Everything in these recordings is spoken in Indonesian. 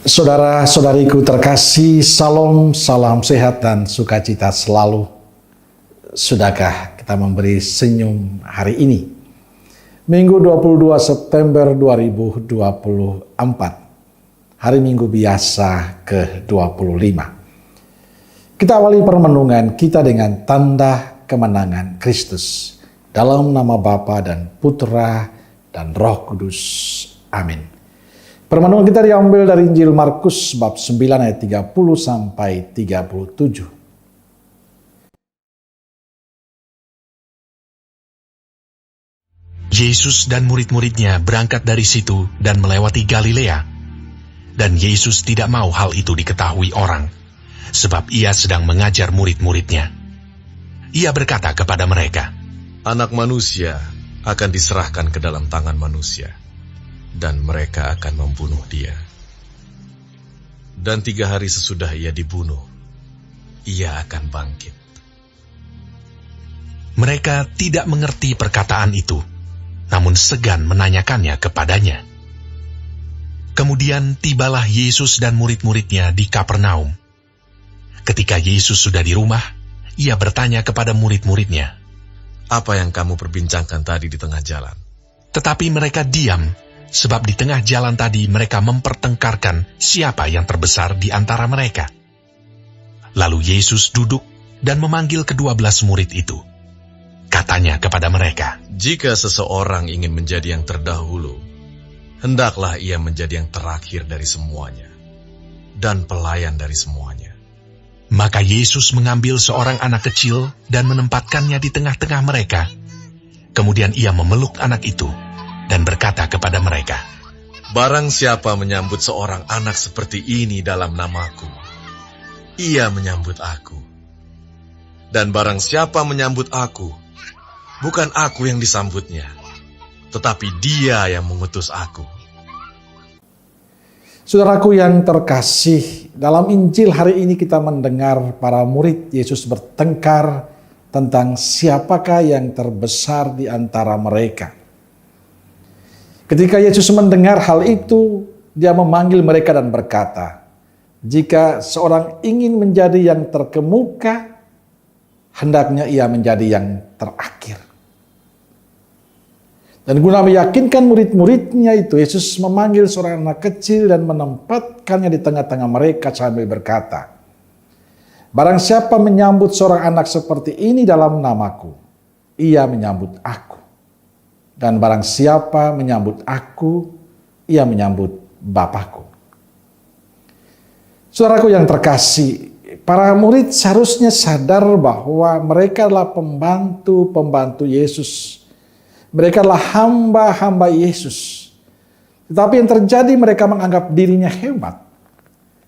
Saudara-saudariku terkasih, salam sehat dan sukacita selalu. Sudahkah kita memberi senyum hari ini? Minggu 22 September 2024, hari Minggu biasa ke-25. Kita awali permenungan kita dengan tanda kemenangan Kristus. Dalam nama Bapa dan Putra dan Roh Kudus. Amin. Permenungan kita diambil dari Injil Markus bab 9 ayat 30 sampai 37. Yesus dan murid-muridnya berangkat dari situ dan melewati Galilea. Dan Yesus tidak mau hal itu diketahui orang, sebab ia sedang mengajar murid-muridnya. Ia berkata kepada mereka, "Anak manusia akan diserahkan ke dalam tangan manusia, dan mereka akan membunuh dia. Dan 3 hari sesudah ia dibunuh, ia akan bangkit." Mereka tidak mengerti perkataan itu, namun segan menanyakannya kepadanya. Kemudian tibalah Yesus dan murid-muridnya di Kapernaum. Ketika Yesus sudah di rumah, ia bertanya kepada murid-muridnya, "Apa yang kamu perbincangkan tadi di tengah jalan?" Tetapi mereka diam, sebab di tengah jalan tadi mereka mempertengkarkan siapa yang terbesar di antara mereka. Lalu Yesus duduk dan memanggil ke-12 murid itu. Katanya kepada mereka, "Jika seseorang ingin menjadi yang terdahulu, hendaklah ia menjadi yang terakhir dari semuanya, dan pelayan dari semuanya." Maka Yesus mengambil seorang anak kecil dan menempatkannya di tengah-tengah mereka. Kemudian ia memeluk anak itu dan berkata kepada mereka, "Barang siapa menyambut seorang anak seperti ini dalam namaku, ia menyambut aku. Dan barang siapa menyambut aku, bukan aku yang disambutnya, tetapi dia yang mengutus aku." Saudaraku yang terkasih, dalam Injil hari ini kita mendengar para murid Yesus bertengkar tentang siapakah yang terbesar di antara mereka. Ketika Yesus mendengar hal itu, dia memanggil mereka dan berkata, "Jika seorang ingin menjadi yang terkemuka, hendaknya ia menjadi yang terakhir." Dan guna meyakinkan murid-muridnya itu, Yesus memanggil seorang anak kecil dan menempatkannya di tengah-tengah mereka sambil berkata, "Barang siapa menyambut seorang anak seperti ini dalam namaku, ia menyambut aku. Dan barang siapa menyambut aku, ia menyambut Bapakku." Saudaraku yang terkasih, para murid seharusnya sadar bahwa mereka adalah pembantu-pembantu Yesus. Mereka adalah hamba-hamba Yesus. Tetapi yang terjadi, mereka menganggap dirinya hebat.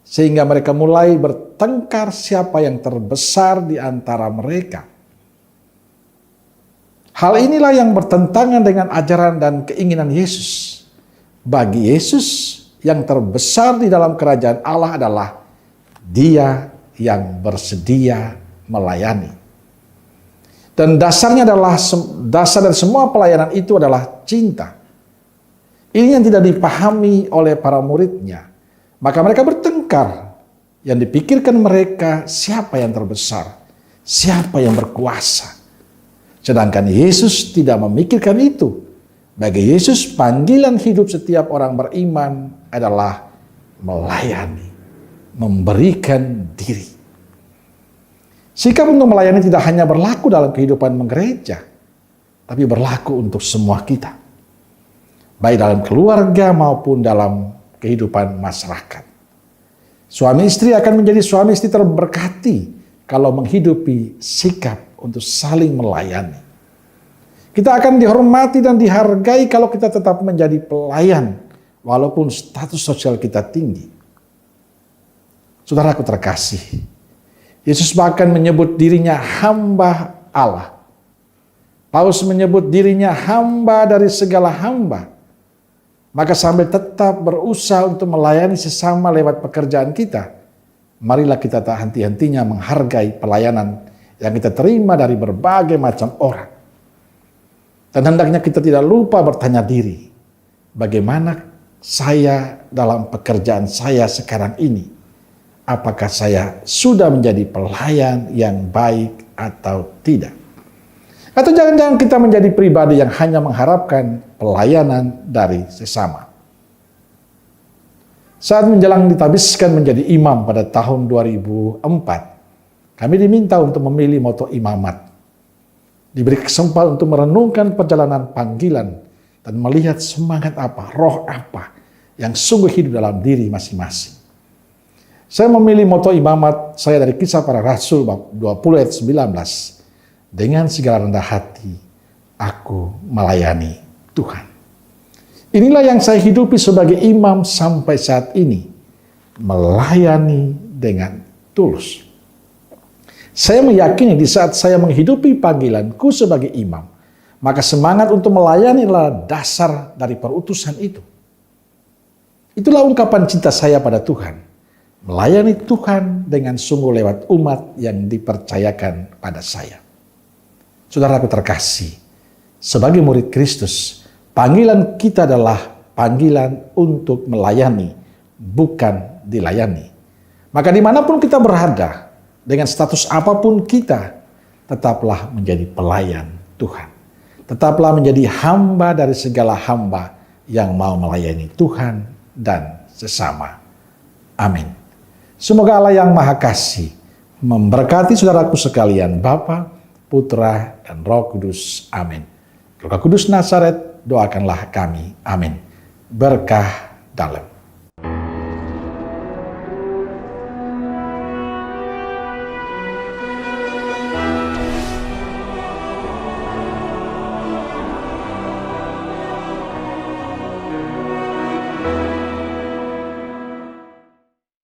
Sehingga mereka mulai bertengkar siapa yang terbesar di antara mereka. Hal inilah yang bertentangan dengan ajaran dan keinginan Yesus. Bagi Yesus, yang terbesar di dalam kerajaan Allah adalah Dia yang bersedia melayani. Dan dasarnya adalah, dasar dari semua pelayanan itu adalah cinta. Ini yang tidak dipahami oleh para muridnya. Maka mereka bertengkar. Yang dipikirkan mereka, siapa yang terbesar? Siapa yang berkuasa? Sedangkan Yesus tidak memikirkan itu. Bagi Yesus, panggilan hidup setiap orang beriman adalah melayani, memberikan diri. Sikap untuk melayani tidak hanya berlaku dalam kehidupan menggereja, tapi berlaku untuk semua kita. Baik dalam keluarga maupun dalam kehidupan masyarakat. Suami istri akan menjadi suami istri terberkati kalau menghidupi sikap untuk saling melayani. Kita akan dihormati dan dihargai kalau kita tetap menjadi pelayan, walaupun status sosial kita tinggi. Saudaraku terkasih, Yesus bahkan menyebut dirinya hamba Allah. Paulus menyebut dirinya hamba dari segala hamba. Maka sambil tetap berusaha untuk melayani sesama lewat pekerjaan kita, marilah kita tak henti-hentinya menghargai pelayanan yang kita terima dari berbagai macam orang. Dan hendaknya kita tidak lupa bertanya diri, bagaimana saya dalam pekerjaan saya sekarang ini. Apakah saya sudah menjadi pelayan yang baik atau tidak? Atau jangan-jangan kita menjadi pribadi yang hanya mengharapkan pelayanan dari sesama. Saat menjelang ditabiskan menjadi imam pada tahun 2004, kami diminta untuk memilih moto imamat. Diberi kesempatan untuk merenungkan perjalanan panggilan dan melihat semangat apa, roh apa yang sungguh hidup dalam diri masing-masing. Saya memilih moto imamat saya dari Kisah Para Rasul bab 20 ayat 19. Dengan segala rendah hati, aku melayani Tuhan. Inilah yang saya hidupi sebagai imam sampai saat ini. Melayani dengan tulus. Saya meyakini di saat saya menghidupi panggilanku sebagai imam, maka semangat untuk melayani adalah dasar dari perutusan itu. Itulah ungkapan cinta saya pada Tuhan. Melayani Tuhan dengan sungguh lewat umat yang dipercayakan pada saya. Saudaraku terkasih, sebagai murid Kristus, panggilan kita adalah panggilan untuk melayani, bukan dilayani. Maka dimanapun kita berada, dengan status apapun kita, tetaplah menjadi pelayan Tuhan. Tetaplah menjadi hamba dari segala hamba yang mau melayani Tuhan dan sesama. Amin. Semoga Allah yang Maha Kasih memberkati saudaraku sekalian, Bapa, Putra, dan Roh Kudus. Amin. Roh Kudus Nazaret, doakanlah kami. Amin. Berkah dalam.